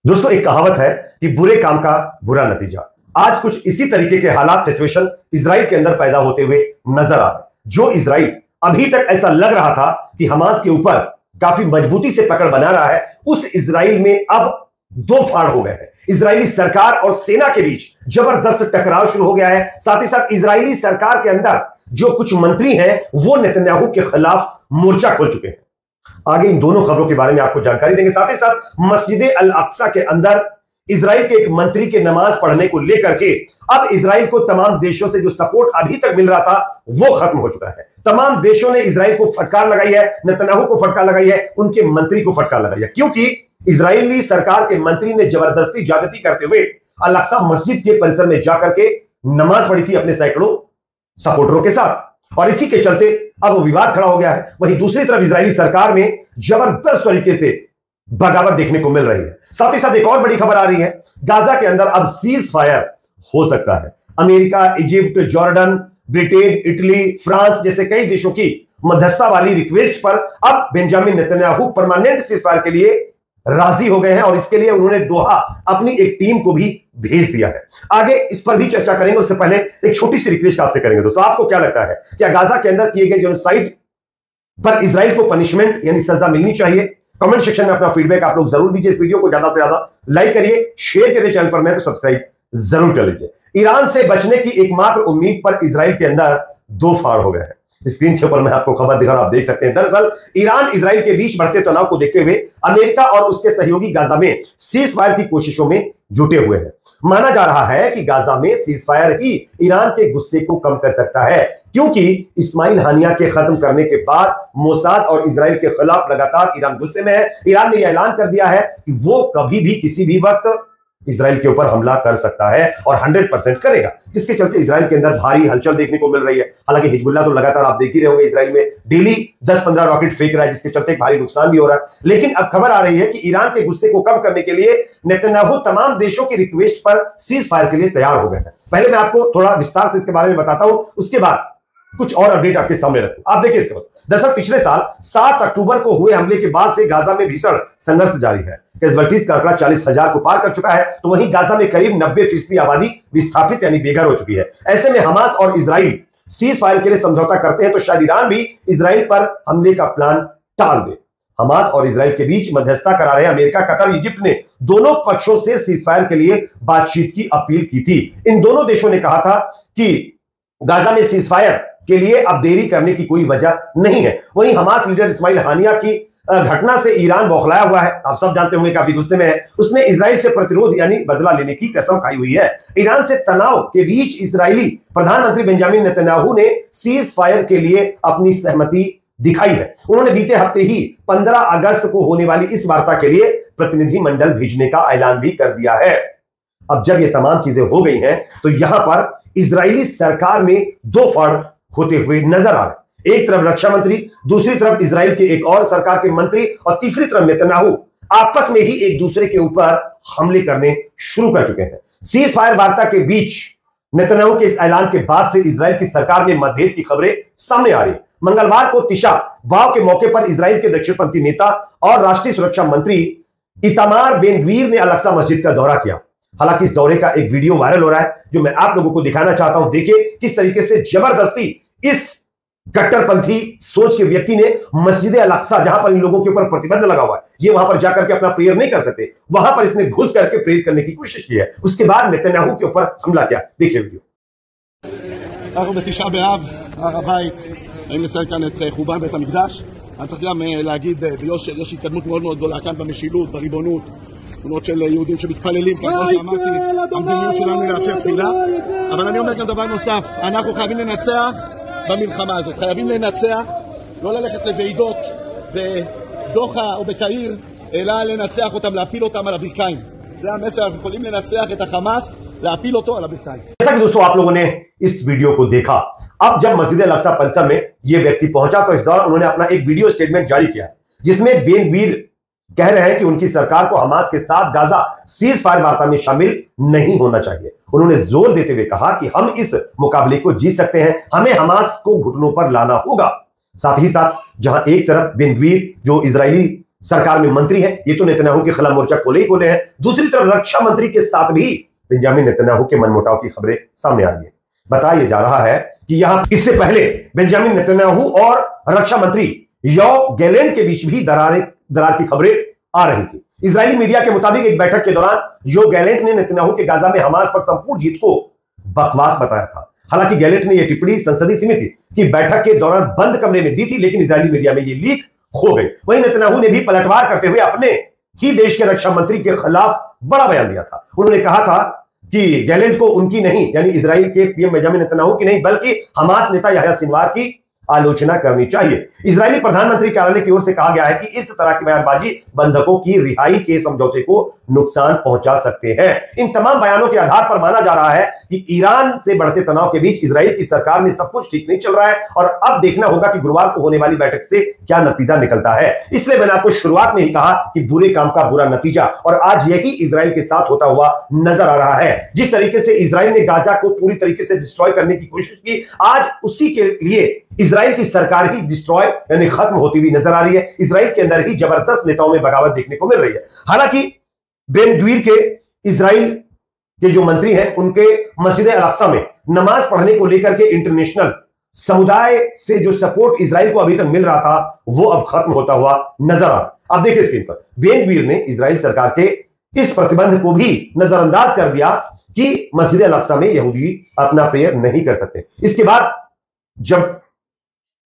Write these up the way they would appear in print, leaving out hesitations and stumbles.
दोस्तों, एक कहावत है कि बुरे काम का बुरा नतीजा। आज कुछ इसी तरीके के हालात, सिचुएशन इजराइल के अंदर पैदा होते हुए नजर आ रहे। जो इजराइल अभी तक ऐसा लग रहा था कि हमास के ऊपर काफी मजबूती से पकड़ बना रहा है, उस इजराइल में अब दो फाड़ हो गए हैं। इजरायली सरकार और सेना के बीच जबरदस्त टकराव शुरू हो गया है। साथ ही साथ इजरायली सरकार के अंदर जो कुछ मंत्री हैं वो नेतन्याहू के खिलाफ मोर्चा खोल चुके हैं। आगे इन दोनों खबरों के बारे में आपको जानकारी देंगे। साथ ही साथ मस्जिद अल अक्सा के अंदर इजराइल के एक मंत्री के नमाज पढ़ने को लेकर के अब इजराइल को तमाम देशों से जो सपोर्ट अभी तक मिल रहा था वो खत्म हो चुका है। तमाम देशों ने इजराइल को फटकार लगाई है, नेतन्याहू को फटकार लगाई है, उनके मंत्री को फटकार लगाई है, क्योंकि इजरायली सरकार के मंत्री ने जबरदस्ती ज्यादती करते हुए अल अक्सा मस्जिद के परिसर में जाकर के नमाज पढ़ी थी अपने सैकड़ों सपोर्टरों के साथ, और इसी के चलते अब वो विवाद खड़ा हो गया है। वहीं दूसरी तरफ इजरायली सरकार में जबरदस्त तरीके से बगावत देखने को मिल रही है। साथ ही साथ एक और बड़ी खबर आ रही है, गाजा के अंदर अब सीज फायर हो सकता है। America, Egypt, Jordan, Britain, Italy, France जैसे कई देशों की मध्यस्थता वाली रिक्वेस्ट पर अब Benjamin Netanyahu permanent cease fire के लिए राजी हो गए हैं, और इसके लिए उन्होंने दोहा अपनी एक टीम को भी भेज दिया है। आगे इस पर भी चर्चा करेंगे, उससे पहले एक छोटी सी रिक्वेस्ट आपसे करेंगे। दोस्तों, आपको क्या लगता है, क्या गाजा के अंदर किए गए जेनोसाइड पर इजराइल को पनिशमेंट यानी सजा मिलनी चाहिए? कमेंट सेक्शन में अपना फीडबैक आप लोग जरूर दीजिए। इस वीडियो को ज्यादा से ज्यादा लाइक करिए, शेयर करिए, चैनल पर नए तो सब्सक्राइब जरूर कर लीजिए। ईरान से बचने की एकमात्र उम्मीद पर इजराइल के अंदर दो फाड़ हो गए हैं। स्क्रीन के ऊपर मैं आपको खबर दिखा रहा हूं, आप देख सकते हैं। दरअसल ईरान इजराइल के बीच बढ़ते तनाव को देखते हुए अमेरिका और उसके सहयोगी गाजा में सीज फायर की कोशिशों में जुटे हुए हैं। माना जा रहा है कि गाजा में सीज फायर ही ईरान के गुस्से को कम कर सकता है, क्योंकि इस्माइल हानिया के खत्म करने के बाद मोसाद और इजराइल के खिलाफ लगातार ईरान गुस्से में है। ईरान ने यह ऐलान कर दिया है कि वो कभी भी किसी भी वक्त इजराइल के ऊपर हमला कर सकता है और 100% करेगा, जिसके चलते इजराइल के अंदर भारी हलचल देखने को मिल रही है। हालांकि हिजबुल्ला तो लगातार आप देख ही रहे होंगे, इजराइल में डेली 10-15 रॉकेट फेंक रहा है, जिसके चलते भारी नुकसान भी हो रहा है। लेकिन अब खबर आ रही है कि ईरान के गुस्से को कम करने के लिए नेतन्याहू तमाम देशों की रिक्वेस्ट पर सीज फायर के लिए तैयार हो गए हैं। पहले मैं आपको थोड़ा विस्तार से इसके बारे में बताता हूं, उसके बाद कुछ और अपडेट आपके सामने रखूं। आप देखिए इसके बाद, दरअसल पिछले साल 7 अक्टूबर को हुए हमले के बाद से गाजा में भीषण संघर्ष जारी है। कैजुअल्टीज का आंकड़ा 40,000 को पार कर चुका है, तो वहीं गाजा में करीब 90% आबादी विस्थापित यानी बेघर हो चुकी है। ऐसे में हमास और इजराइल सीज फायर के लिए समझौता करते हैं तो शायद ईरान भी इजराइल पर हमले का प्लान टाल दे। हमास और इजराइल के बीच मध्यस्थता करा रहे अमेरिका, कतर, इजिप्ट ने दोनों पक्षों से सीज फायर के लिए बातचीत की अपील की थी। इन दोनों देशों ने कहा था कि गाजा में सीज फायर के लिए अब देरी करने की कोई वजह नहीं है। वहीं हमास लीडर इस्माइल हानिया की घटना से ईरान बौखलाया हुआ है, आप सब जानते होंगे, काफी गुस्से में है। उसने इजराइल से प्रतिरोध यानी बदला लेने की कसम खाई हुई है। ईरान से तनाव के बीच इजरायली प्रधानमंत्री बेंजामिन नेतन्याहू ने सीज फायर के लिए अपनी सहमति दिखाई है। उन्होंने बीते हफ्ते ही 15 अगस्त को होने वाली इस वार्ता के लिए प्रतिनिधिमंडल भेजने का ऐलान भी कर दिया है। अब जब ये तमाम चीजें हो गई हैं तो यहां पर इजरायली सरकार में दो फाड़ होते हुए नजर आ रहे। एक तरफ रक्षा मंत्री, दूसरी तरफ इजराइल के एक और सरकार के मंत्री, और तीसरी तरफ नेतन्याहू आपस में ही एक दूसरे के ऊपर हमले करने शुरू कर चुके हैं। सीज फायर वार्ता के बीच नेतन्याहू के इस ऐलान के बाद से इजराइल की सरकार में मतभेद की खबरें सामने आ रही। मंगलवार को तिशा बाव के मौके पर इजराइल के दक्षिणपंथी नेता और राष्ट्रीय सुरक्षा मंत्री इतामार बेन गवीर ने अल अक्सा मस्जिद का दौरा किया। हालांकि इस दौरे का एक वीडियो वायरल हो रहा है, जो मैं आप लोगों को दिखाना चाहता हूं। देखिए किस तरीके से जबरदस्ती इस कट्टरपंथी सोच के व्यक्ति ने मस्जिद अल अक्सा, जहां पर इन लोगों के ऊपर प्रतिबंध लगा हुआ है, ये वहां पर जाकर के अपना प्रेयर नहीं कर सकते, वहां पर इसने घुस करके प्रेयर करने की कोशिश की है। उसके बाद नेतन्याहू के ऊपर हमला किया। देखिए वीडियो। אנחנו בתשעה באב, הר הבית, אני מציין כאן את חורבן בית המקדש. אני צריך גם להגיד ביושר, יש התקדמות מאוד מאוד גדולה כאן במשילות, בריבונות, תמונות של יהודים שמתפללים, כמו שאמרתי, המדיניות שלנו היא לאפשר תפילה. אבל אני אומר גם דבר נוסף, אנחנו חייבים לנצח במלחמה הזאת, חייבים לנצח, לא ללכת לוועידות בדוחה או בקהיר, אלא לנצח אותם, להפיל אותם על הברכיים. זה המסר, אנחנו יכולים לנצח את החמאס, להפיל אותו על הברכיים. जैसा कि दोस्तों आप लोगों ने इस वीडियो को देखा, अब जब मस्जिद अल अक्सा परिसर में यह व्यक्ति पहुंचा तो इस दौरान उन्होंने अपना एक वीडियो स्टेटमेंट जारी किया है, जिसमें बेन गवीर कह रहे हैं कि उनकी सरकार को हमास के साथ गाजा सीज फायर वार्ता में शामिल नहीं होना चाहिए। उन्होंने जोर देते हुए कहा कि हम इस मुकाबले को जीत सकते हैं, हमें हमास को घुटनों पर लाना होगा। साथ ही साथ जहां एक तरफ बेन गवीर जो इजरायली सरकार में मंत्री हैं, ये तो नेतन्याहू के खिलाफ मोर्चा खोले ही खोले हैं। दूसरी तरफ रक्षा मंत्री के साथ भी बेंजामिन नेतन्याहू के मनमुटाव की खबरें सामने आ रही है। बताया जा रहा है कि यहां इससे पहले बेंजामिन नेतन्याहू और रक्षा मंत्री योव गैलेंट के बीच भी दरार की खबरें आ रही थी। इजरायली मीडिया के मुताबिक एक बैठक के दौरान योव गैलेंट ने नेतन्याहू के गाजा में हमास पर संपूर्ण जीत को बकवास बताया था। हालांकि गैलेंट ने यह टिप्पणी संसदीय समिति की बैठक के दौरान बंद कमरे में दी थी, लेकिन इजरायली मीडिया में यह लीक हो गई। वहीं नेतन्याहू ने भी पलटवार करते हुए अपने ही देश के रक्षा मंत्री के खिलाफ बड़ा बयान दिया था। उन्होंने कहा था कि गैलेंट को उनकी नहीं, यानी इजराइल के पीएम बेंजामिन नेतन्याहू की नहीं, बल्कि हमास नेता याह्या सिनवार की आलोचना करनी चाहिए। इजरायली प्रधानमंत्री कार्यालय की ओर से कहा गया है कि इस तरह की बयानबाजी बंधकों की रिहाई के समझौते को नुकसान पहुंचा सकते हैं। इन तमाम बयानों के आधार पर माना जा रहा है कि ईरान से बढ़ते तनाव के बीच इजराइल की सरकार में सब कुछ ठीक नहीं चल रहा है और अब देखना होगा कि गुरुवार को होने वाली बैठक से क्या नतीजा निकलता है। इसलिए मैंने आपको शुरुआत में ही कहा कि बुरे काम का बुरा नतीजा, और आज यही इजराइल के साथ होता हुआ नजर आ रहा है। जिस तरीके से इजराइल ने गाजा को पूरी तरीके से डिस्ट्रॉय करने की कोशिश की, आज उसी के लिए इजराइल की सरकार ही डिस्ट्रॉय यानी खत्म होती हुई नजर आ रही है। इजराइल के अंदर ही जबरदस्त नेताओं में बगावत देखने को मिल रही है। हालांकि बेन ग्वीर के इजराइल के जो मंत्री हैं, उनके मस्जिद अल-अक्सा में नमाज पढ़ने को लेकर के इंटरनेशनल समुदाय से जो सपोर्ट इजराइल को अभी तक मिल रहा था, वो अब खत्म होता हुआ नजर आ रहा। आप देखिए स्क्रीन पर, बेन ग्वीर ने इजराइल सरकार के इस प्रतिबंध को भी नजरअंदाज कर दिया कि मस्जिद अल-अक्सा में यहूदी अपना प्रेयर नहीं कर सकते। इसके बाद जब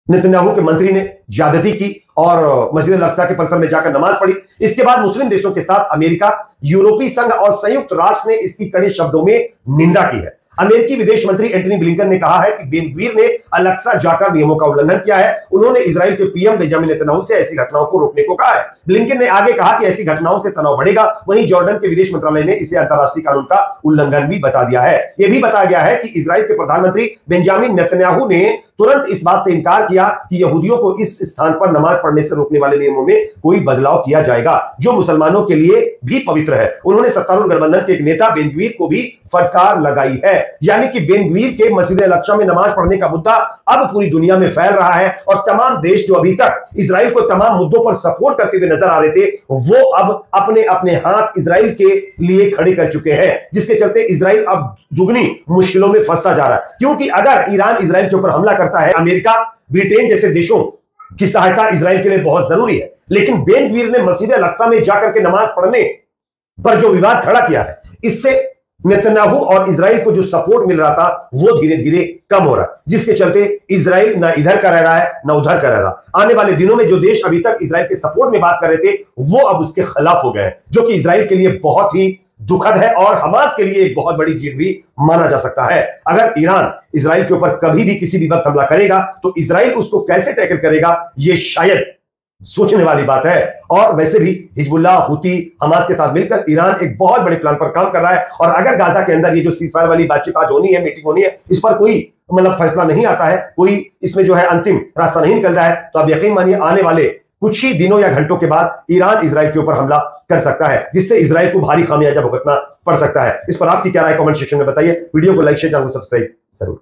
नेतन्याहू के मंत्री ने ज्यादती की और मस्जिद अल-अक्सा के परिसर में जाकर नमाज पढ़ी, इसके बाद मुस्लिम देशों के साथ अमेरिका, यूरोपीय संघ और संयुक्त राष्ट्र ने इसकी कड़े शब्दों में निंदा की है। अमेरिकी विदेश मंत्री एंटनी ब्लिंकन ने कहा है कि बेन ग्वीर ने अल-अक्सा जाकर नियमों का उल्लंघन किया है। उन्होंने इजराइल के पीएम बेंजामिन नेतन्याहू से ऐसी घटनाओं को रोकने को कहा है। ब्लिंकन ने आगे कहा कि ऐसी घटनाओं से तनाव बढ़ेगा। वहीं जॉर्डन के विदेश मंत्रालय ने इसे अंतर्राष्ट्रीय कानून का उल्लंघन भी बता दिया है। यह भी बताया गया है कि इजराइल के प्रधानमंत्री बेंजामिन नेतन्याहू ने तुरंत इस बात से इनकार किया कि यहूदियों को इस स्थान पर नमाज पढ़ने से रोकने वाले नियमों में कोई बदलाव किया जाएगा, जो मुसलमानों के लिए भी पवित्र है। उन्होंने सत्तारूढ़ गठबंधन के एक नेता बेन ग्वीर को भी फटकार लगाई है, यानी कि बेन ग्वीर के मस्जिद अल-अक्सा में नमाज पढ़ने का मुद्दा अब पूरी दुनिया में फैल रहा है और तमाम देश जो अभी तक इजराइल को तमाम मुद्दों पर सपोर्ट करते हुए नजर आ रहे थे, वो अब अपने अपने हाथ इजराइल के लिए खड़े कर चुके हैं, जिसके चलते इजराइल अब दुगनी मुश्किलों में फंसता जा रहा है। क्योंकि अगर ईरान इजराइल के ऊपर हमला करता है, अमेरिका, ब्रिटेन जैसे देशों की सहायता इजराइल के लिए बहुत जरूरी है, लेकिन बेन ग्वीर ने मस्जिद अल-अक्सा में जाकर के नमाज पढ़ने पर जो विवाद खड़ा किया है, इससे नेतन्याहू और इजराइल को जो सपोर्ट मिल रहा था, वो धीरे धीरे कम हो रहा है, जिसके चलते इजराइल ना इधर का रह रहा है ना उधर का रह रहा। आने वाले दिनों में जो देश अभी तक इजराइल के सपोर्ट में बात कर रहे थे, वो अब उसके खिलाफ हो गए हैं, जो कि इजराइल के लिए बहुत ही दुखद है और हमास के लिए एक बहुत बड़ी जीत भी माना जा सकता है। अगर ईरान इजराइल के ऊपर कभी भी किसी भी वक्त हमला करेगा, तो इजराइल उसको कैसे टैकल करेगा, यह शायद सोचने वाली बात है। और वैसे भी हिजबुल्लाह, हुती, हमास के साथ मिलकर ईरान एक बहुत बड़े प्लान पर काम कर रहा है। और अगर गाजा के अंदर ये जो सीजफायर वाली बातचीत आज होनी है, मीटिंग होनी है, इस पर कोई फैसला नहीं आता है, कोई इसमें जो है अंतिम रास्ता नहीं निकलता है, तो आप यकीन मानिए आने वाले कुछ ही दिनों या घंटों के बाद ईरान इजराइल के ऊपर हमला कर सकता है, जिससे इजराइल को भारी खामियाजा भुगतना पड़ सकता है। इस पर आपकी क्या राय कमेंट सेक्शन में बताइए। वीडियो को लाइक शेयर, चैनल को सब्सक्राइब जरूर।